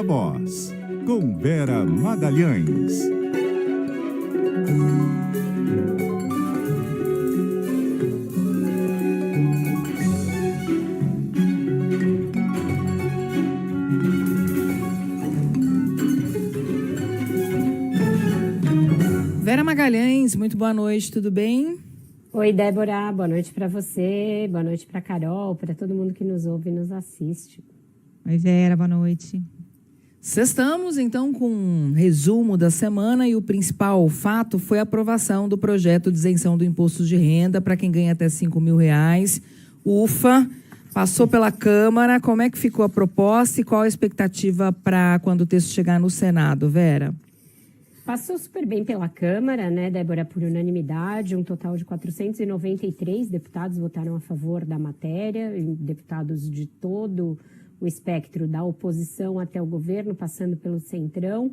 Viva Voz, com Vera Magalhães. Vera Magalhães, muito boa noite, tudo bem? Oi, Débora, boa noite para você, boa noite para Carol, para todo mundo que nos ouve e nos assiste. Oi, Vera, boa noite. Estamos então com um resumo da semana e o principal fato foi a aprovação do projeto de isenção do imposto de renda para quem ganha até R$5.000. Ufa, passou pela Câmara, como é que ficou a proposta e qual a expectativa para quando o texto chegar no Senado, Vera? Passou super bem pela Câmara, né, Débora, por unanimidade, um total de 493 deputados votaram a favor da matéria, deputados de todo o espectro da oposição até o governo, passando pelo Centrão.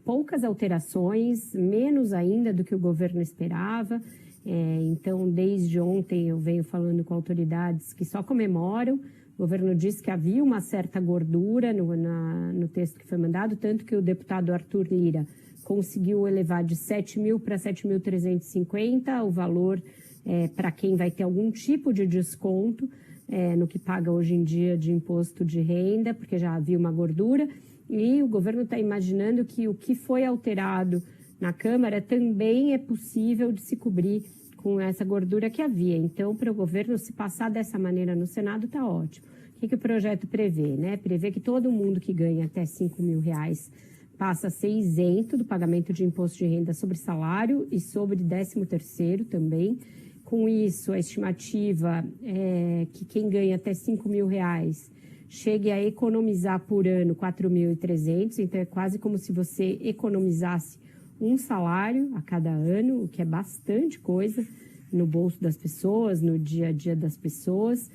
Poucas alterações, menos ainda do que o governo esperava. Então, desde ontem eu venho falando com autoridades que só comemoram. O governo disse que havia uma certa gordura no texto que foi mandado, tanto que o deputado Arthur Lira conseguiu elevar de 7.000 para 7.350 o valor para quem vai ter algum tipo de desconto no que paga hoje em dia de imposto de renda, porque já havia uma gordura. E o governo está imaginando que o que foi alterado na Câmara também é possível de se cobrir com essa gordura que havia. Então, para o governo, se passar dessa maneira no Senado, está ótimo. O que o projeto prevê? Né? Prevê que todo mundo que ganha até R$5.000 passa a ser isento do pagamento de imposto de renda sobre salário e sobre 13º também. Com isso, a estimativa é que quem ganha até R$5.000 chegue a economizar por ano 4.300, então é quase como se você economizasse um salário a cada ano, o que é bastante coisa no bolso das pessoas, no dia a dia das pessoas.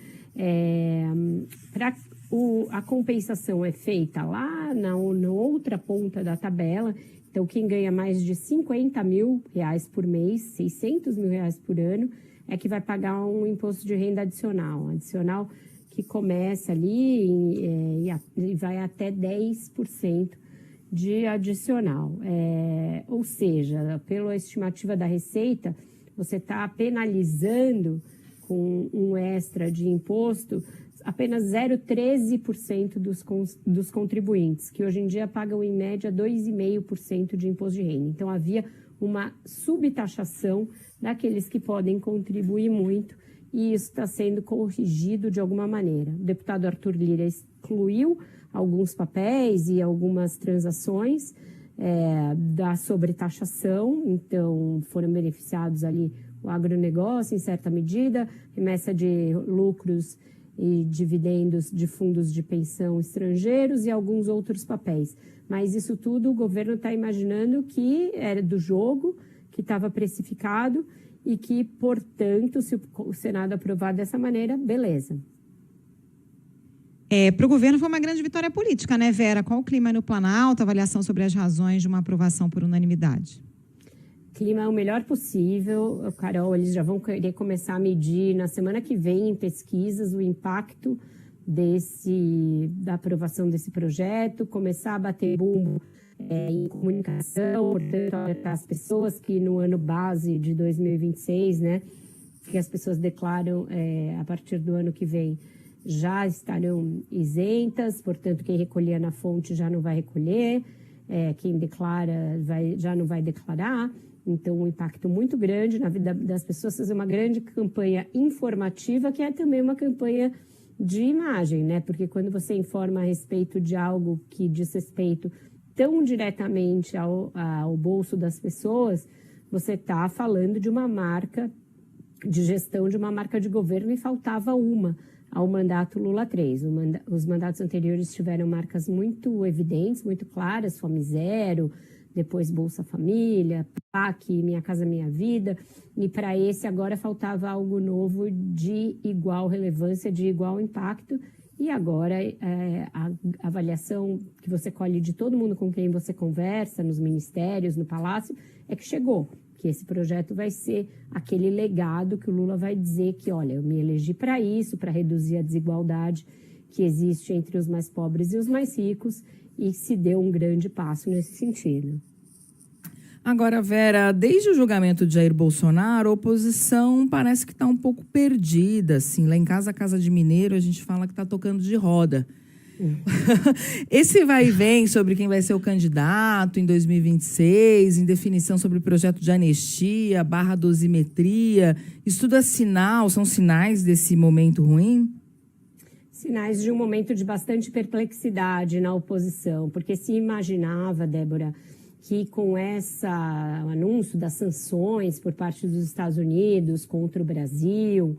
A compensação é feita lá na outra ponta da tabela. Então, quem ganha mais de R$50.000 por mês, R$600.000 por ano, é que vai pagar um imposto de renda adicional que começa ali e vai até 10% de adicional. Ou seja, pela estimativa da Receita, você está penalizando com um extra de imposto apenas 0,13% dos contribuintes, que hoje em dia pagam em média 2,5% de imposto de renda. Então, havia uma subtaxação daqueles que podem contribuir muito e isso está sendo corrigido de alguma maneira. O deputado Arthur Lira excluiu alguns papéis e algumas transações da sobretaxação, então foram beneficiados ali o agronegócio em certa medida, remessa de lucros e dividendos de fundos de pensão estrangeiros e alguns outros papéis. Mas isso tudo o governo está imaginando que era do jogo, que estava precificado e que, portanto, se o Senado aprovar dessa maneira, beleza. Para o governo foi uma grande vitória política, né, Vera? Qual o clima no Planalto, avaliação sobre as razões de uma aprovação por unanimidade? Clima é o melhor possível, Carol, eles já vão querer começar a medir na semana que vem em pesquisas o impacto da aprovação desse projeto, começar a bater bumbo em comunicação, portanto, para as pessoas que no ano base de 2026, né, que as pessoas declaram a partir do ano que vem, já estarão isentas, portanto, quem recolhia na fonte já não vai recolher, quem declara já não vai declarar. Então, um impacto muito grande na vida das pessoas, fazer uma grande campanha informativa, que é também uma campanha de imagem, né? Porque quando você informa a respeito de algo que diz respeito tão diretamente ao bolso das pessoas, você está falando de uma marca de gestão, de uma marca de governo, e faltava uma ao mandato Lula 3. Os mandatos anteriores tiveram marcas muito evidentes, muito claras, Fome Zero, depois Bolsa Família, PAC, Minha Casa Minha Vida, e para esse agora faltava algo novo de igual relevância, de igual impacto, e agora a avaliação que você colhe de todo mundo com quem você conversa, nos ministérios, no Palácio, é que chegou, que esse projeto vai ser aquele legado que o Lula vai dizer que, olha, eu me elegi para isso, para reduzir a desigualdade que existe entre os mais pobres e os mais ricos, e se deu um grande passo nesse sentido. Agora, Vera, desde o julgamento de Jair Bolsonaro, a oposição parece que está um pouco perdida. Assim. Lá em casa, a Casa de Mineiro, a gente fala que está tocando de roda. Esse vai e vem sobre quem vai ser o candidato em 2026, indefinição sobre o projeto de anistia, barra dosimetria, isso tudo é sinal, são sinais desse momento ruim? Sinais de um momento de bastante perplexidade na oposição, porque se imaginava, Débora, que com esse anúncio das sanções por parte dos Estados Unidos contra o Brasil,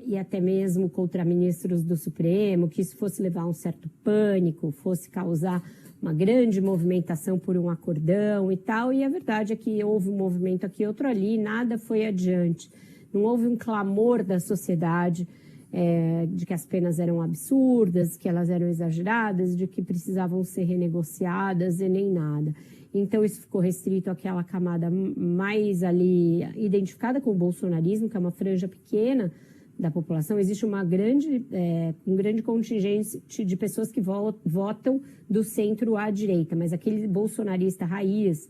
e até mesmo contra ministros do Supremo, que isso fosse levar a um certo pânico, fosse causar uma grande movimentação por um acordão e tal, e a verdade é que houve um movimento aqui, outro ali, nada foi adiante. Não houve um clamor da sociedade de que as penas eram absurdas, que elas eram exageradas, de que precisavam ser renegociadas e nem nada. Então, isso ficou restrito àquela camada mais ali identificada com o bolsonarismo, que é uma franja pequena da população. Existe um grande contingente de pessoas que votam do centro à direita, mas aquele bolsonarista raiz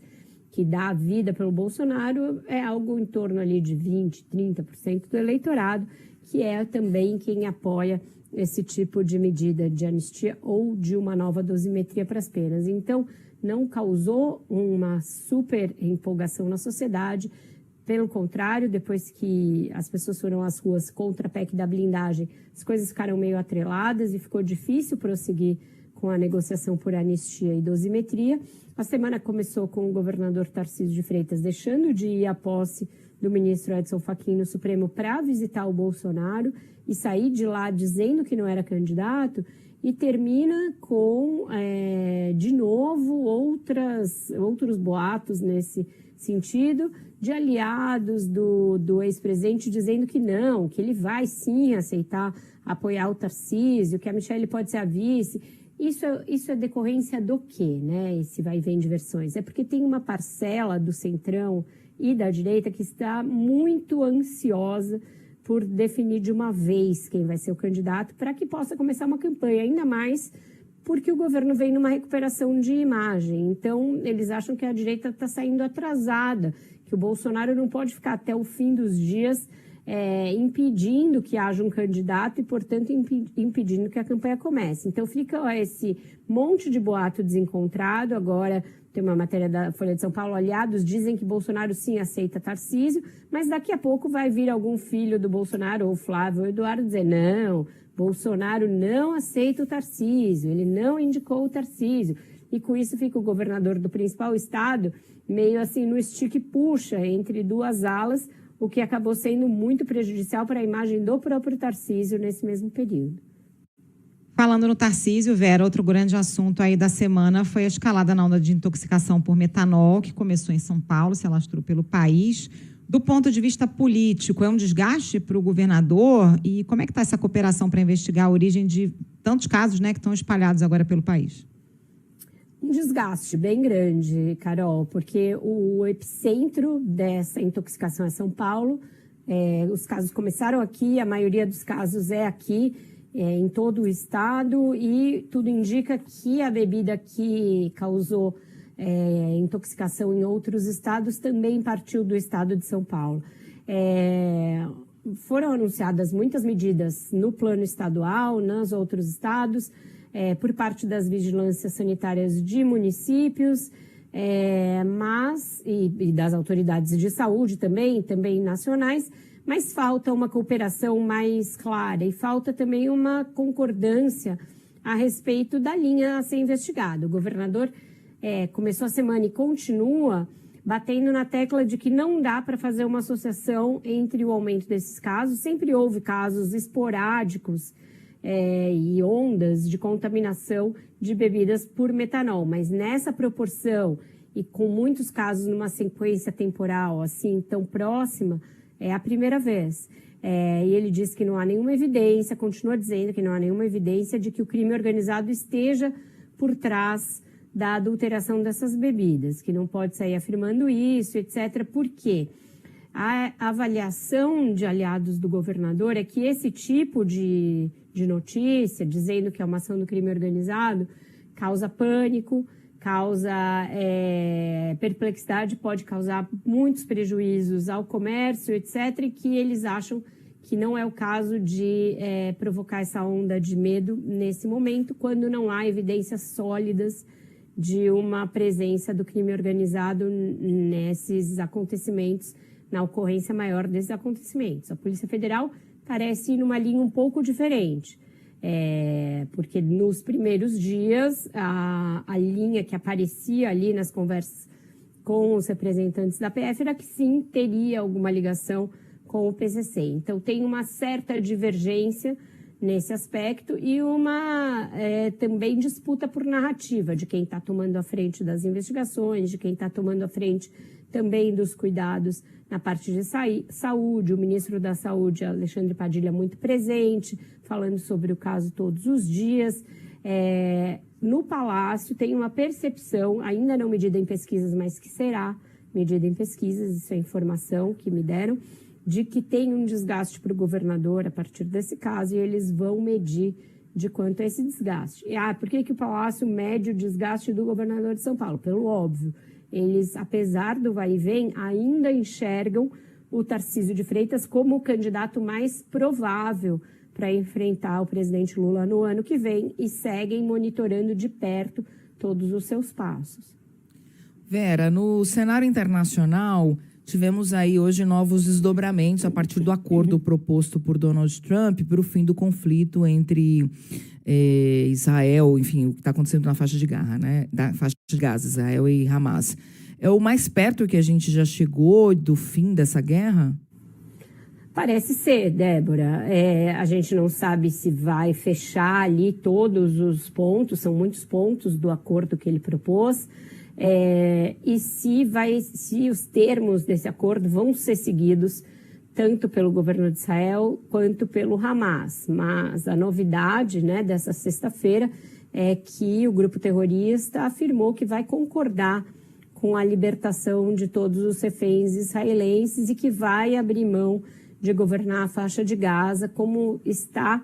que dá a vida pelo Bolsonaro é algo em torno ali de 20%, 30% do eleitorado, que é também quem apoia esse tipo de medida de anistia ou de uma nova dosimetria para as penas. Então, não causou uma super empolgação na sociedade. Pelo contrário, depois que as pessoas foram às ruas contra a PEC da blindagem, as coisas ficaram meio atreladas e ficou difícil prosseguir com a negociação por anistia e dosimetria. A semana começou com o governador Tarcísio de Freitas deixando de ir à posse do ministro Edson Fachin no Supremo para visitar o Bolsonaro e sair de lá dizendo que não era candidato, e termina com, de novo, outros boatos nesse sentido, de aliados do ex-presidente dizendo que não, que ele vai sim aceitar apoiar o Tarcísio, que a Michelle pode ser a vice. Isso é decorrência do quê, né? Esse vai e vem de versões. É porque tem uma parcela do centrão e da direita que está muito ansiosa por definir de uma vez quem vai ser o candidato para que possa começar uma campanha, ainda mais porque o governo vem numa recuperação de imagem. Então, eles acham que a direita está saindo atrasada, que o Bolsonaro não pode ficar até o fim dos dias impedindo que haja um candidato e, portanto, impedindo que a campanha comece. Então, fica esse monte de boato desencontrado. Agora, tem uma matéria da Folha de São Paulo, aliados dizem que Bolsonaro sim aceita Tarcísio, mas daqui a pouco vai vir algum filho do Bolsonaro, ou Flávio ou Eduardo, dizer não, Bolsonaro não aceita o Tarcísio, ele não indicou o Tarcísio. E com isso fica o governador do principal estado meio assim no estique e puxa entre duas alas, o que acabou sendo muito prejudicial para a imagem do próprio Tarcísio nesse mesmo período. Falando no Tarcísio, Vera, outro grande assunto aí da semana foi a escalada na onda de intoxicação por metanol, que começou em São Paulo, se alastrou pelo país. Do ponto de vista político, é um desgaste para o governador? E como é que está essa cooperação para investigar a origem de tantos casos, né, que estão espalhados agora pelo país? Um desgaste bem grande, Carol, porque o epicentro dessa intoxicação é São Paulo. Os casos começaram aqui, a maioria dos casos é aqui, em todo o estado, e tudo indica que a bebida que causou intoxicação em outros estados também partiu do estado de São Paulo. Foram anunciadas muitas medidas no plano estadual, nos outros estados, por parte das vigilâncias sanitárias de municípios, e das autoridades de saúde também nacionais, mas falta uma cooperação mais clara e falta também uma concordância a respeito da linha a ser investigada. O governador começou a semana e continua batendo na tecla de que não dá para fazer uma associação entre o aumento desses casos. Sempre houve casos esporádicos e ondas de contaminação de bebidas por metanol, mas nessa proporção e com muitos casos numa sequência temporal assim tão próxima, é a primeira vez. E ele diz que não há nenhuma evidência, continua dizendo que não há nenhuma evidência de que o crime organizado esteja por trás da adulteração dessas bebidas, que não pode sair afirmando isso, etc. Por quê? A avaliação de aliados do governador é que esse tipo de notícia, dizendo que é uma ação do crime organizado, causa pânico, causa perplexidade, pode causar muitos prejuízos ao comércio, etc., e que eles acham que não é o caso de provocar essa onda de medo nesse momento, quando não há evidências sólidas de uma presença do crime organizado nesses acontecimentos, na ocorrência maior desses acontecimentos. A Polícia Federal parece ir numa linha um pouco diferente, porque nos primeiros dias a linha que aparecia ali nas conversas com os representantes da PF era que sim, teria alguma ligação com o PCC. Então tem uma certa divergência nesse aspecto e uma também disputa por narrativa de quem está tomando a frente das investigações, de quem está tomando a frente também dos cuidados na parte de saúde. O ministro da Saúde, Alexandre Padilha, muito presente, falando sobre o caso todos os dias. No Palácio tem uma percepção, ainda não medida em pesquisas, mas que será medida em pesquisas, isso é informação que me deram, de que tem um desgaste para o governador a partir desse caso e eles vão medir de quanto é esse desgaste. Por que o Palácio mede o desgaste do governador de São Paulo? Pelo óbvio. Eles, apesar do vai e vem, ainda enxergam o Tarcísio de Freitas como o candidato mais provável para enfrentar o presidente Lula no ano que vem e seguem monitorando de perto todos os seus passos. Vera, no cenário internacional, tivemos aí hoje novos desdobramentos a partir do acordo proposto por Donald Trump para o fim do conflito entre Israel, enfim, o que está acontecendo na faixa de Gaza, né? Da faixa de Gaza, Israel e Hamas. É o mais perto que a gente já chegou do fim dessa guerra? Parece ser, Débora. A gente não sabe se vai fechar ali todos os pontos, são muitos pontos do acordo que ele propôs. E se os termos desse acordo vão ser seguidos tanto pelo governo de Israel quanto pelo Hamas. Mas a novidade, né, dessa sexta-feira é que o grupo terrorista afirmou que vai concordar com a libertação de todos os reféns israelenses e que vai abrir mão de governar a faixa de Gaza, como está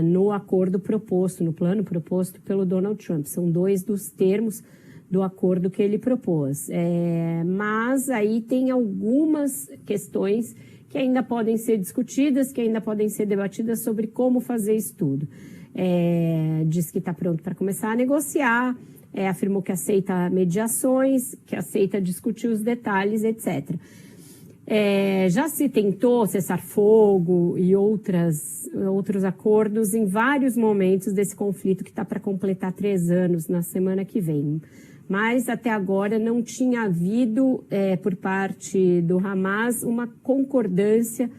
no acordo proposto, no plano proposto pelo Donald Trump. São dois dos termos do acordo que ele propôs. Mas aí tem algumas questões que ainda podem ser discutidas, que ainda podem ser debatidas sobre como fazer isso tudo. Diz que está pronto para começar a negociar, afirmou que aceita mediações, que aceita discutir os detalhes, etc. Já se tentou cessar fogo e outros acordos em vários momentos desse conflito que está para completar 3 anos na semana que vem. Mas até agora não tinha havido, por parte do Hamas, uma concordância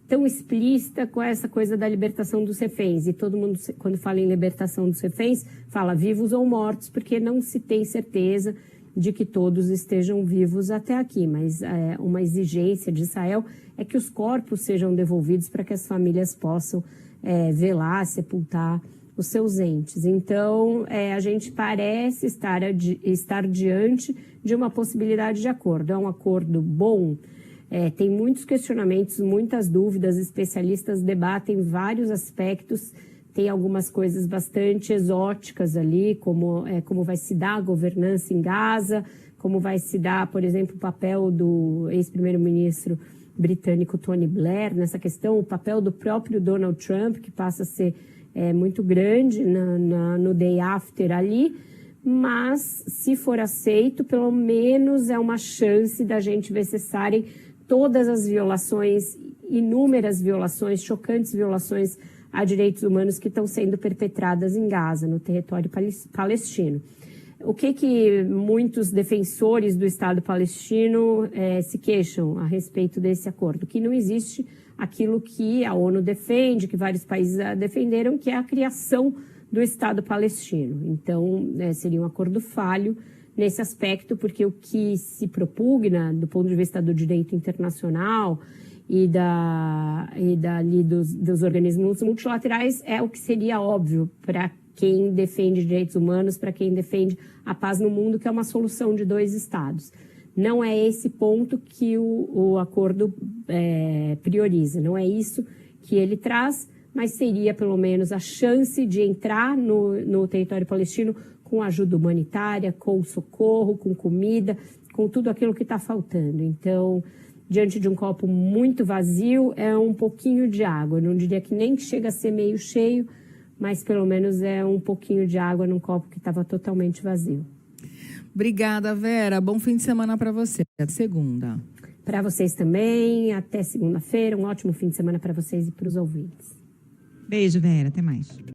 tão explícita com essa coisa da libertação dos reféns. E todo mundo, quando fala em libertação dos reféns, fala vivos ou mortos, porque não se tem certeza de que todos estejam vivos até aqui. Mas uma exigência de Israel é que os corpos sejam devolvidos para que as famílias possam velar, sepultar os seus entes. Então, a gente parece estar diante de uma possibilidade de acordo. É um acordo bom? Tem muitos questionamentos, muitas dúvidas, especialistas debatem vários aspectos, tem algumas coisas bastante exóticas ali, como vai se dar a governança em Gaza, como vai se dar, por exemplo, o papel do ex-primeiro-ministro britânico Tony Blair nessa questão, o papel do próprio Donald Trump, que passa a ser muito grande no day after ali, mas se for aceito, pelo menos é uma chance da gente ver cessarem todas as violações, inúmeras violações, chocantes violações a direitos humanos que estão sendo perpetradas em Gaza, no território palestino. O que muitos defensores do Estado palestino se queixam a respeito desse acordo? Que não existe aquilo que a ONU defende, que vários países defenderam, que é a criação do Estado palestino. Então, seria um acordo falho nesse aspecto, porque o que se propugna do ponto de vista do direito internacional e dos organismos multilaterais é o que seria óbvio para quem defende direitos humanos, para quem defende a paz no mundo, que é uma solução de 2 estados. não é esse ponto que o acordo prioriza, não é isso que ele traz, mas seria pelo menos a chance de entrar no território palestino com ajuda humanitária, com socorro, com comida, com tudo aquilo que está faltando. Então, diante de um copo muito vazio, é um pouquinho de água. Eu não diria que nem chega a ser meio cheio, mas pelo menos é um pouquinho de água num copo que estava totalmente vazio. Obrigada, Vera. Bom fim de semana para você. Até segunda. Para vocês também. Até segunda-feira. Um ótimo fim de semana para vocês e para os ouvintes. Beijo, Vera. Até mais.